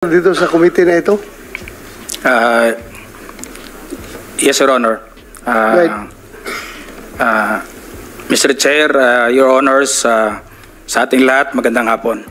Dito sa committee na ito? Yes, Your Honor. Right. Mr. Chair, Your Honors, sa ating lahat, magandang hapon.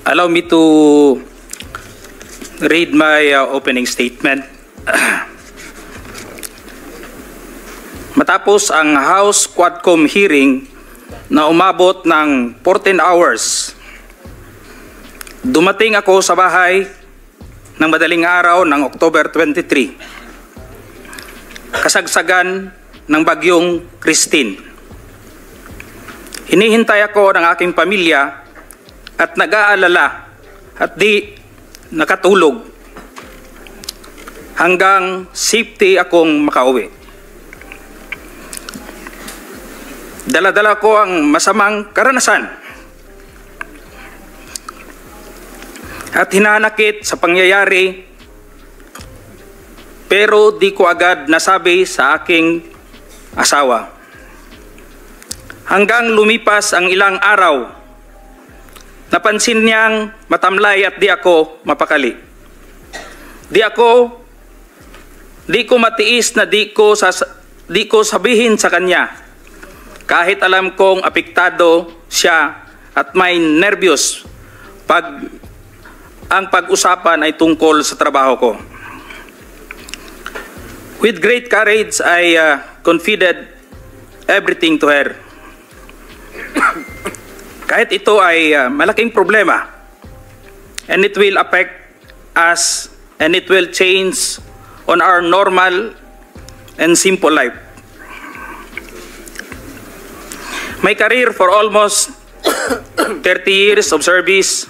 Allow me to read my opening statement. Matapos ang House Quadcom hearing na umabot ng 14 hours, dumating ako sa bahay ng madaling araw ng October 23. Kasagsagan ng bagyong Christine. Hinihintay ako ng aking pamilya at nag-aalala at di nakatulog hanggang safety akong makauwi. Dala-dala ko ang masamang karanasan at hinanakit sa pangyayari, pero di ko agad nasabi sa aking asawa. Hanggang lumipas ang ilang araw, napansin niyang matamlay at di ako mapakali. Di ko matiis na di ko sabihin sa kanya, kahit alam kong apektado siya at may nervyos ang pag-usapan ay tungkol sa trabaho ko. With great courage, I confided everything to her. Kahit ito ay malaking problema, and it will affect us, and it will change on our normal and simple life. My career for almost 30 years of service,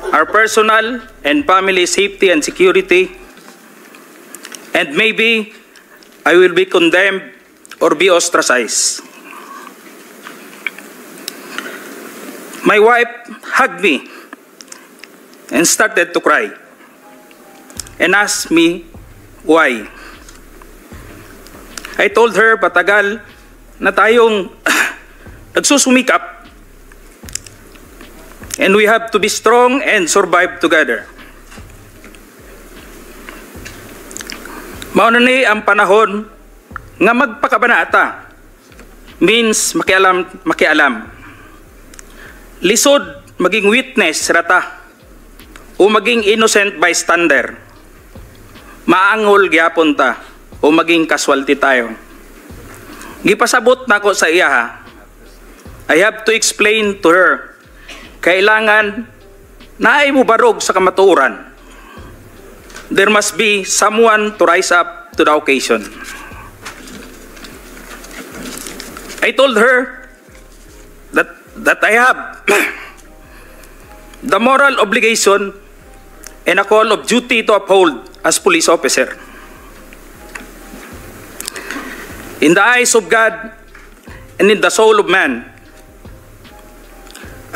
our personal and family safety and security, and maybe I will be condemned or be ostracized. My wife hugged me and started to cry and asked me why. I told her patagal na tayong nagsusumikap, and we have to be strong and survive together. Mauna ni ang panahon nga magpakabanata means makialam. Lisod maging witness rata o maging innocent bystander. Maangol gyapon ta o maging casualty tayo. Gipasabot nako sa iya ha. I have to explain to her, kailangan na ay mubarog sa kamatuoran. There must be someone to rise up to the occasion. I told her that I have the moral obligation and a call of duty to uphold as police officer. In the eyes of God and in the soul of man,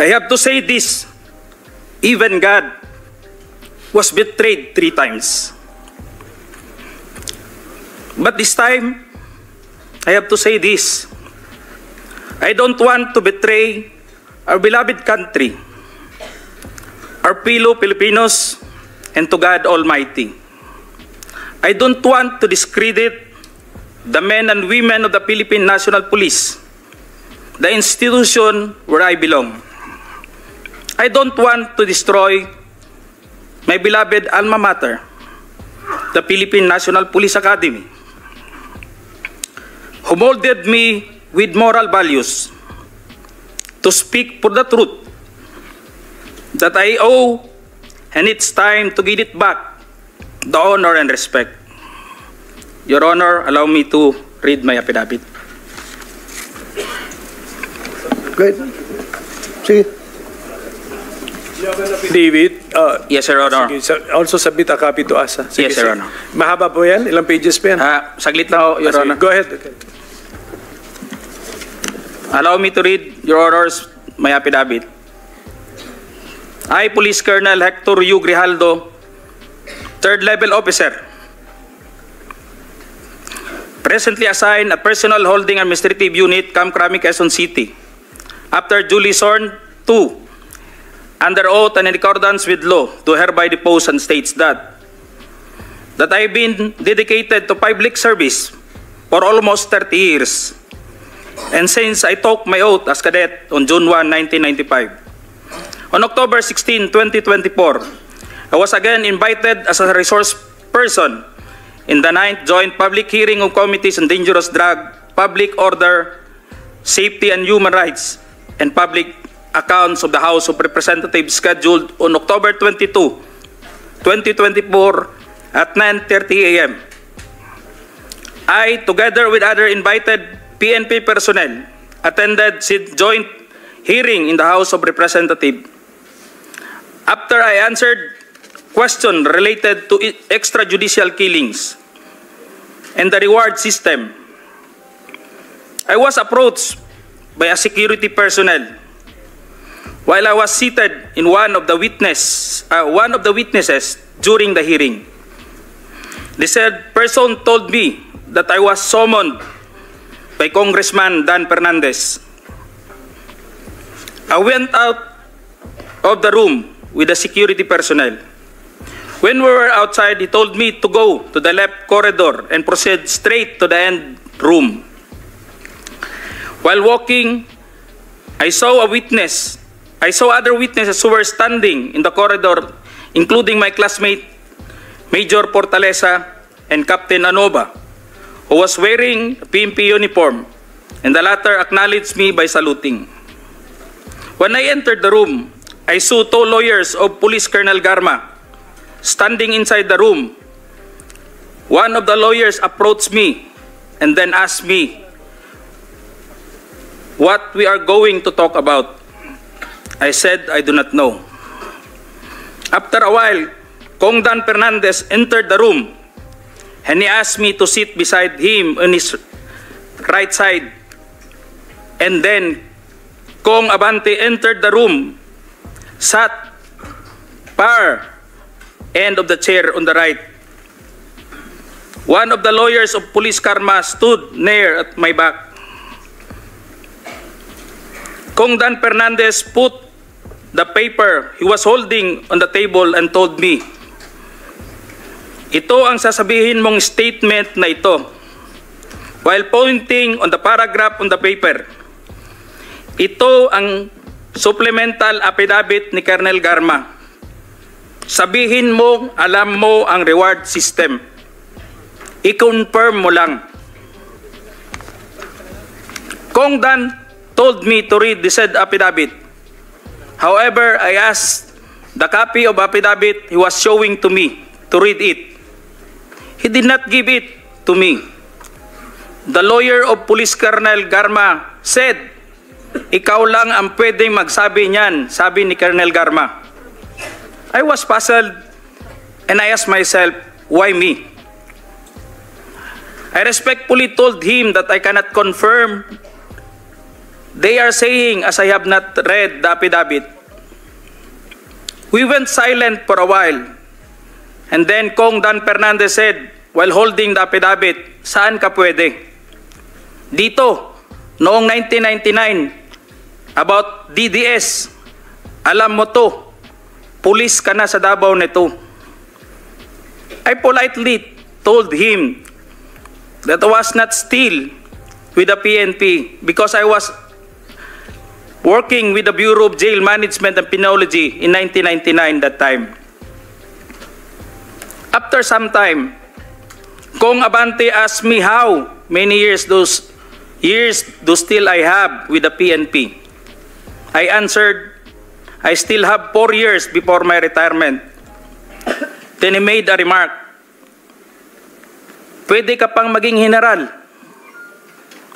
I have to say this, even God was betrayed 3 times. But this time, I have to say this, I don't want to betray our beloved country, our fellow Filipinos, and to God Almighty. I don't want to discredit the men and women of the Philippine National Police, the institution where I belong. I don't want to destroy my beloved alma mater, the Philippine National Police Academy, who molded me with moral values to speak for the truth that I owe, and it's time to give it back the honor and respect. Your Honor, allow me to read my affidavit. Good. Sige. David, Yes, Your Honor. also submit a copy to us. Sige, Yes, Your Honor. Mahaba po yan? Ilang pages pa yan? Saglit na ho, Your Sige, Honor. go ahead. Allow me to read, Your Honors, my affidavit. I, Police Colonel Hector U. Grijaldo, 3rd Level Officer, presently assigned a Personal Holding Administrative Unit, Camp Crame, Quezon City, after duly sworn to under oath and in accordance with law, do hereby depose and states that I have been dedicated to public service for almost 30 years. And since I took my oath as cadet on June 1, 1995, on October 16, 2024, I was again invited as a resource person in the 9th Joint Public Hearing of Committees on Dangerous Drug, Public Order, Safety and Human Rights, and Public Accounts of the House of Representatives scheduled on October 22, 2024 at 9:30 a.m. I, together with other invited PNP personnel, attended the joint hearing in the House of Representatives. After I answered questions related to extrajudicial killings and the reward system, I was approached by a security personnel while I was seated in one of the witnesses during the hearing. The said person told me that I was summoned by Congressman Dan Fernandez. I went out of the room with the security personnel. When we were outside, he told me to go to the left corridor and proceed straight to the end room. While walking, I saw other witnesses who were standing in the corridor, including my classmate, Major Portalesa, and Captain Anoba, who was wearing a PNP uniform, and the latter acknowledged me by saluting. When I entered the room, I saw two lawyers of Police Colonel Garma standing inside the room. One of the lawyers approached me and then asked me what we are going to talk about. I said I do not know. After a while, Kong Dan Fernandez entered the room and he asked me to sit beside him on his right side. And then Kong Abante entered the room, sat far end of the chair on the right. One of the lawyers of Police Karma stood near at my back. Kong Dan Fernandez put the paper he was holding on the table and told me, "Ito ang sasabihin mong statement na ito," while pointing on the paragraph on the paper. Ito ang supplemental affidavit ni Colonel Garma. Sabihin mo, alam mo ang reward system. I-confirm mo lang. Kong Dan told me to read the said affidavit. However, I asked the copy of affidavit he was showing to me to read it. He did not give it to me. The lawyer of Police Colonel Garma said, "Ikaw lang ang pwedeng magsabi niyan," sabi ni Colonel Garma. I was puzzled and I asked myself, why me? I respectfully told him that I cannot confirm. They are saying as I have not read the affidavit. We went silent for a while. And then Kong Dan Fernandez said, while holding the affidavit, "Saan ka pwede?" "Dito, noong 1999, about DDS, alam mo to, pulis ka na sa Davao nito." I politely told him that I was not still with the PNP because I was working with the Bureau of Jail Management and Penology in 1999 that time. After some time, Kong Abante asked me how many years do still I have with the PNP. I answered, I still have 4 years before my retirement. Then he made a remark, "Pwede ka pang maging general."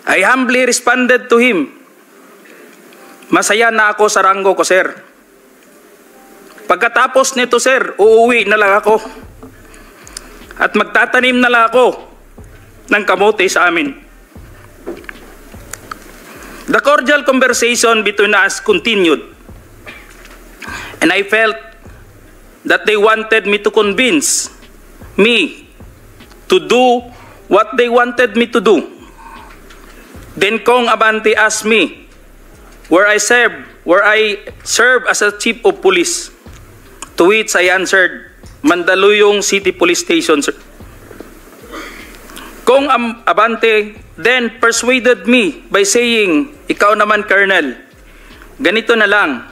I humbly responded to him, "Masaya na ako sa ranggo ko, sir. Pagkatapos nito, sir, uuwi na lang ako. At magtatanim na lang ako ng kamote sa amin." The cordial conversation between us continued. And I felt that they wanted me to convince me to do what they wanted me to do. Then Kong Abante asked me where I served where I served as a chief of police, to which I answered, Mandaluyong City Police Station, sir. Kong Abante then persuaded me by saying, ikaw naman, Colonel, ganito na lang,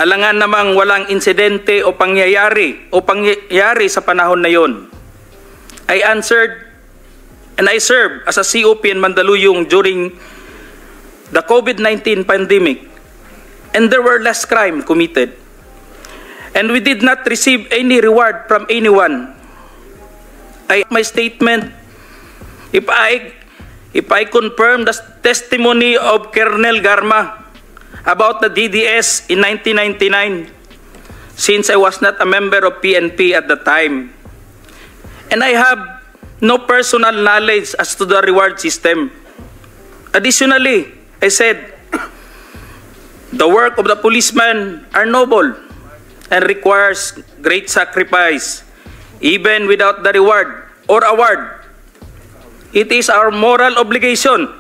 alangan namang walang insidente o pangyayari sa panahon na yon. I answered, and I served as a COP in Mandaluyong during the COVID-19 pandemic, and there were less crime committed. And we did not receive any reward from anyone. My statement, if I confirm the testimony of Colonel Garma about the DDS in 1999, since I was not a member of PNP at the time, and I have no personal knowledge as to the reward system. Additionally, I said, the work of the policeman are noble and requires great sacrifice, even without the reward or award. It is our moral obligation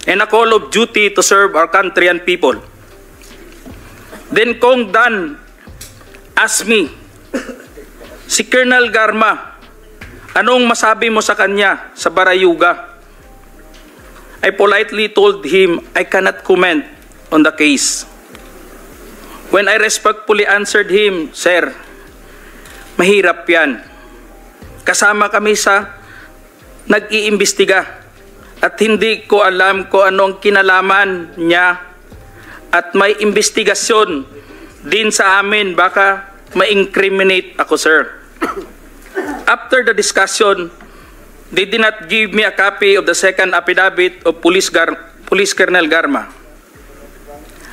and a call of duty to serve our country and people. Then Kong Dan asked me, si Colonel Garma, anong masabi mo sa kanya sa Barayuga? I politely told him I cannot comment on the case. When I respectfully answered him, Sir, mahirap yan. Kasama kami sa nag-iimbestiga at hindi ko alam kung anong kinalaman niya at may investigasyon din sa amin, baka ma-incriminate ako, sir. After the discussion, they did not give me a copy of the second affidavit of Police Colonel Garma.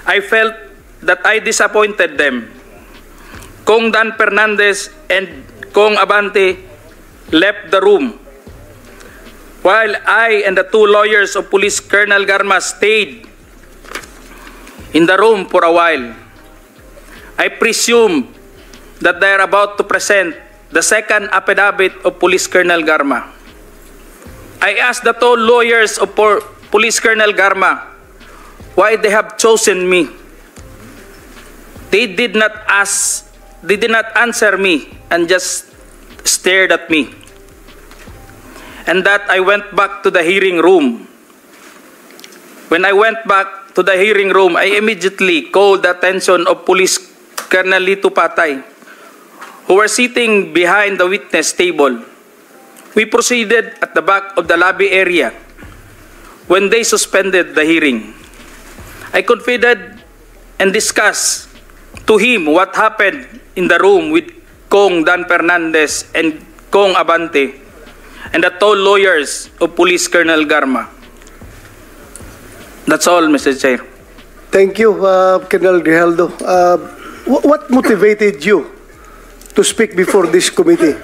I felt that I disappointed them. Kong Dan Fernandez and Kong Abante left the room, while I and the two lawyers of Police Colonel Garma stayed in the room for a while. I presume that they are about to present the second affidavit of Police Colonel Garma. I asked the two lawyers of Police Colonel Garma why they have chosen me. They did not answer me and just stared at me. And that I went back to the hearing room. When I went back to the hearing room, I immediately called the attention of Police Colonel Lito Patay, who were sitting behind the witness table. We proceeded at the back of the lobby area when they suspended the hearing. I confided and discussed to him what happened in the room with Kong Dan Fernandez and Kong Abante and the two lawyers of Police Colonel Garma. That's all, Mr. Chair. Thank you, Colonel Grijaldo. What motivated you to speak before this committee?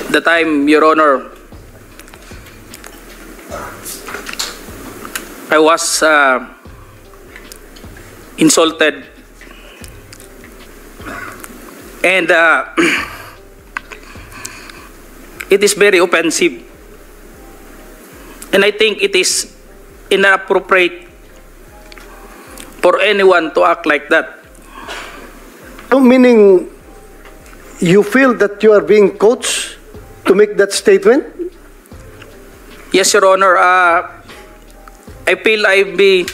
The time, Your Honor, I was insulted and it is very offensive, and I think it is inappropriate for anyone to act like that. No, meaning you feel that you are being coached to make that statement? Yes, Your Honor. I feel I've been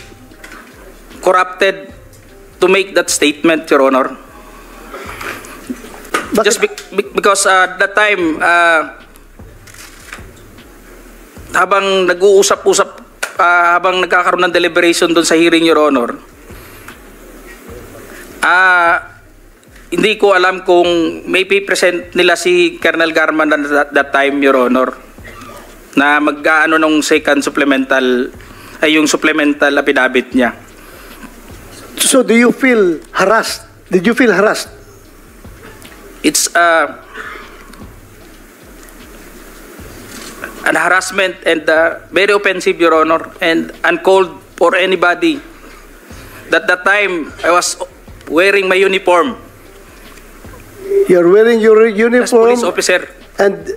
corrupted to make that statement, Your Honor. Just because at that time, habang nag-uusap-usap, habang nagkakaroon ng deliberation doon sa hearing, Your Honor, hindi ko alam kung may present nila si Colonel Garma at that time, Your Honor, na mag-ano nung second supplemental, ay yung supplemental affidavit niya. So do you feel harassed? Did you feel harassed? It's an harassment and very offensive, Your Honor, and uncalled for anybody. At that time, I was wearing my uniform. You're wearing your As uniform police officer. and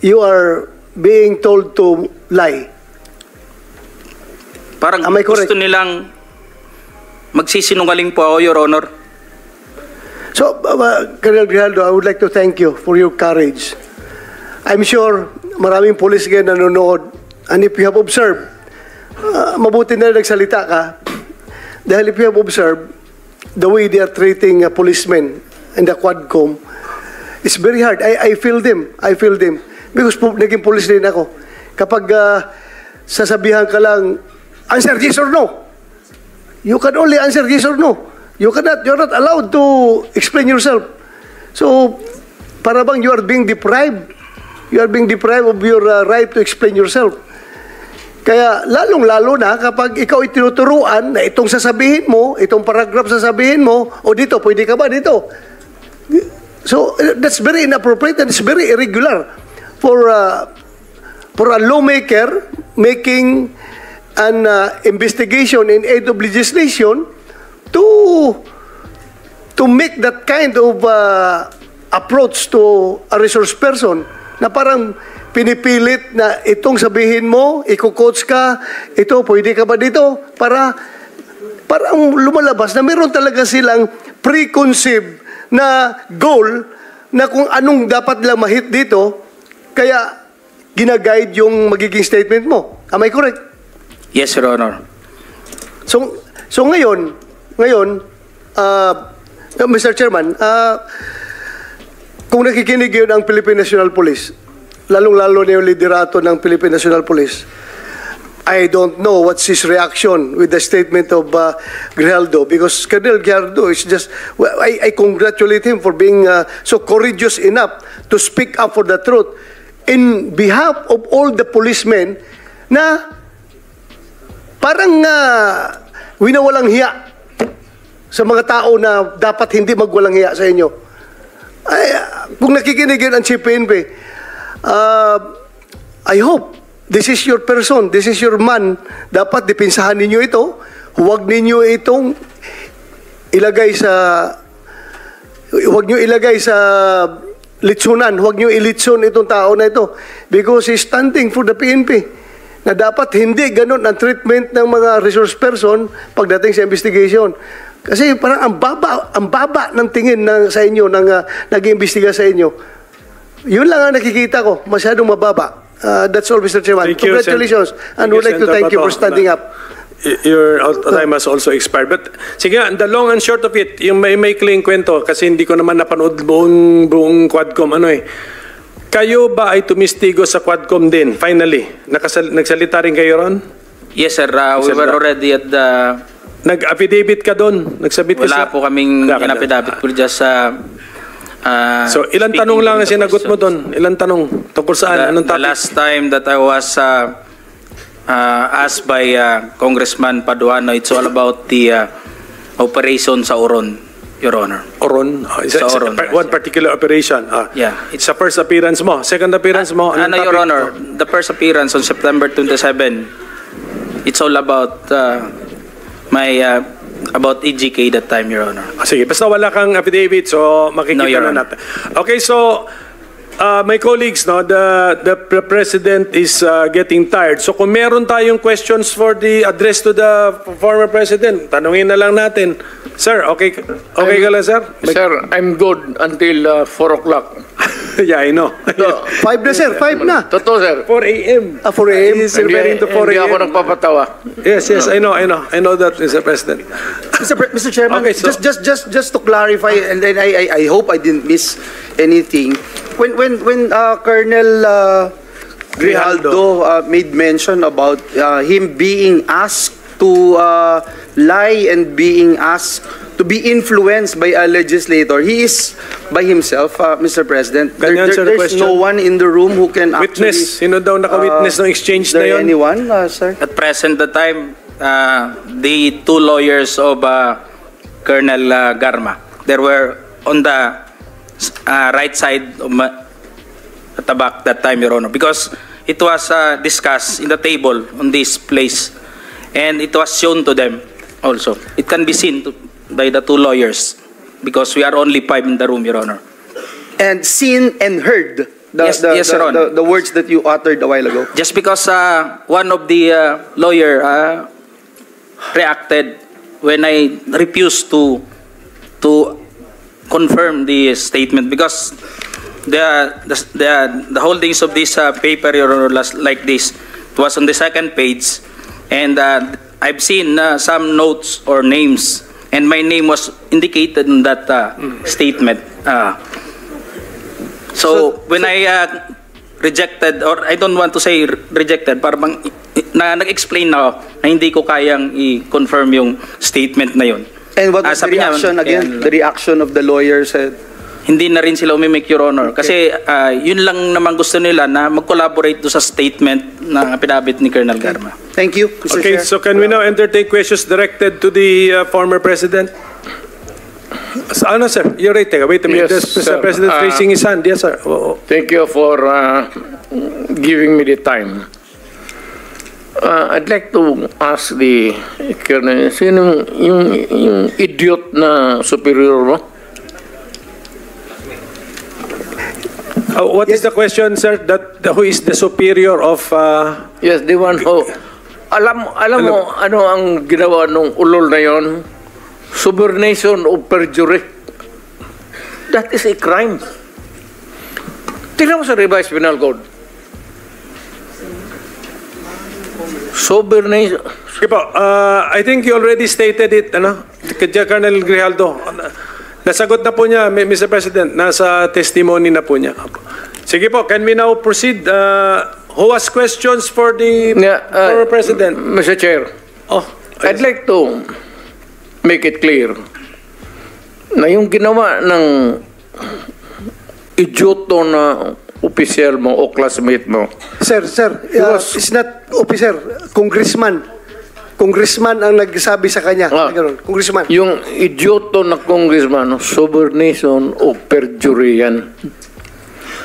you are being told to lie. Parang Am I correct? gusto nilang magsisinungaling po ako, Your Honor. So, Colonel Grijaldo, I would like to thank you for your courage. I'm sure maraming police ngayon nanonood, and if you have observed, mabuti na nagsalita ka, dahil if you have observed, the way they are treating policemen in the Quadcom, it's very hard. I feel them. I feel them. Because naging police din ako. Kapag sasabihan ka lang, answer yes or no. You can only answer yes or no. You're not allowed to explain yourself. So, para bang you are being deprived. You are being deprived of your right to explain yourself. Kaya lalong-lalo na kapag ikaw itinuturuan na itong sasabihin mo, itong paragraph sasabihin mo, o dito, pwede ka ba dito? So, that's very inappropriate and it's very irregular for a lawmaker making an investigation in aid of legislation to make that kind of approach to a resource person na parang pinipilit na itong sabihin mo, iko-coach ka, ito, pwede ka ba dito? Para ang lumalabas na meron talaga silang preconceived na goal na kung anong dapat lang ma-hit dito, kaya ginaguide yung magiging statement mo. Am I correct? Yes, Your Honor. So ngayon, Mr. Chairman, kung nakikinig yun ang Philippine National Police, lalong-lalo na yung liderato ng Philippine National Police, I don't know what's his reaction with the statement of Grijaldo, because Colonel Grijaldo is just, I congratulate him for being so courageous enough to speak up for the truth in behalf of all the policemen na parang winawalang hiya sa mga tao na dapat hindi magwalang hiya sa inyo. Ay, kung nakikinig yun ang Chief PNP, I hope this is your person, this is your man. Dapat dipinsahan ninyo ito. Huwag ninyo itong ilagay sa litsunan. Huwag nyo ilitsun itong tao na ito. Because he's standing for the PNP. Na dapat hindi ganun ang treatment ng mga resource person pagdating sa investigation. Kasi parang ang baba ng tingin sa inyo, nag-iimbestiga sa inyo. Yun lang ang nakikita ko, masyadong mababa. That's all, Mr. Chairman. Thank you, congratulations. And we'd like to thank you for standing up. Your time has also expired. But sige, the long and short of it, yung may maikling kwento, kasi hindi ko naman napanood buong Quadcom, kayo ba ay tumistigo sa Quadcom din, finally? Nagsalita rin kayo ron? Yes, sir. We were already at the... Nag-affidavit ka doon? Nagsabit ka Wala po kaming in-affidavit. We're just... so, ilang tanong lang ang sinagot mo doon? Ilang tanong? Tungkol saan? Anong topic? The last time that I was asked by Congressman Paduano, it's all about the operation sa Oron, Your Honor. Oron? Oron, One particular operation? Yeah. It's the first appearance mo? Second appearance mo? Anong Your topic? Honor, the first appearance on September 27, it's all about about EGK that time, Your Honor. Sige, basta wala kang affidavit, so makikita No, na natin. Okay, so my colleagues, the President is getting tired. So kung meron tayong questions for the address to the former President, tanungin na lang natin. Sir, okay ka lang, sir? Sir, I'm good until 4 o'clock. Yeah, I know. 5 na, sir. 5 na. Totoo, sir. 4 a.m. 4 a.m. He's referring to 4 Hindi ako a.m. nagpapatawa. Yes, I know that, Mr. President. Mr. Chairman, Okay, so- just to clarify, and then I hope I didn't miss anything. When Colonel Grijaldo made mention about him being asked to lie and being asked to be influenced by a legislator, he is by himself, Mr. President. Can you answer the There's question? no one in the room who can actually... Witness. Sino daw naka-witness ng exchange Is na there yun? anyone, sir? At present the time, the two lawyers of Colonel Garma, they were on the right side of at the back that time, Your Honor, because it was discussed in the table on this place, and it was shown to them also. It can be seen by the two lawyers because we are only 5 in the room, Your Honor. And seen and heard Yes, Your Honor. The words that you uttered a while ago. Just because one of the lawyer reacted when I refused to confirm the statement, because the holdings of this paper, Your Honor, like this, it was on the second page, and I've seen some notes or names, and my name was indicated in that statement. So when I rejected, or I don't want to say rejected, parang nag-explain na ako na hindi ko kayang i-confirm yung statement na yun. And what was the reaction again? The reaction of the lawyer said? Hindi na rin sila umimik, Your Honor. Kasi yun lang naman gusto nila na mag-collaborate do sa statement na pinabit ni Colonel Garma. Thank you, Mr. Okay, Chair. so can we now entertain questions directed to the former president? Ano, sir? You're right. Wait a minute. Yes, Mr. sir. President raising his hand. Yes, sir. Thank you for giving me the time. I'd like to ask the Colonel, sino yung idiot na superior mo? What is the question, sir? Who is the superior of... Yes, the one who... Alam mo ano ang ginawa nung ulol na yon? Subornation of perjury. That is a crime. Tingnan mo sa revised penal code. Subornation. Okay po, I think you already stated it, Colonel Grijaldo. Nasagot na po niya, Mr. President, nasa testimony na po niya. Sige po, can we now proceed? Who has questions for the former President? Mr. Chair, I'd like to make it clear na yung ginawa ng idioto na opisyal mo o classmate mo. Sir, it's not officer, congressman. Congressman ang nagsabi sa kanya. Ganun, congressman. Yung idioto na congressman, subornation o perjury yan.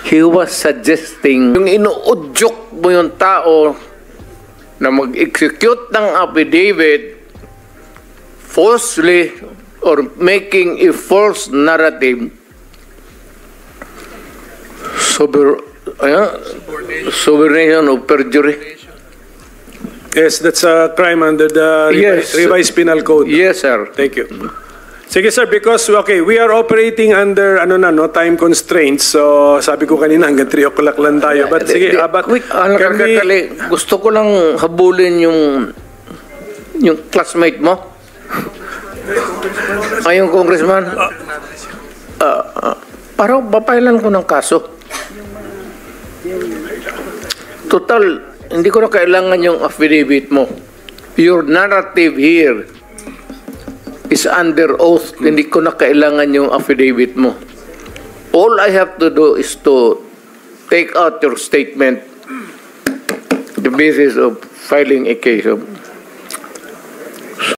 He was suggesting, yung inuudyok mo yung tao na mag-execute ng affidavit falsely or making a false narrative, subornation of perjury. Yes, that's a crime under the revised penal code. Yes, sir. Thank you. Sige, sir, because, okay, we are operating under, time constraints. So, sabi ko kanina, hanggang 3 o'clock lang tayo. But, sige, gusto ko lang habulin yung classmate mo. Yung congressman. Parang papailan ko ng kaso. Total, hindi ko na kailangan yung affidavit mo. Your narrative here is under oath. Hindi ko na kailangan yung affidavit mo. All I have to do is to take out your statement, the basis of filing a case of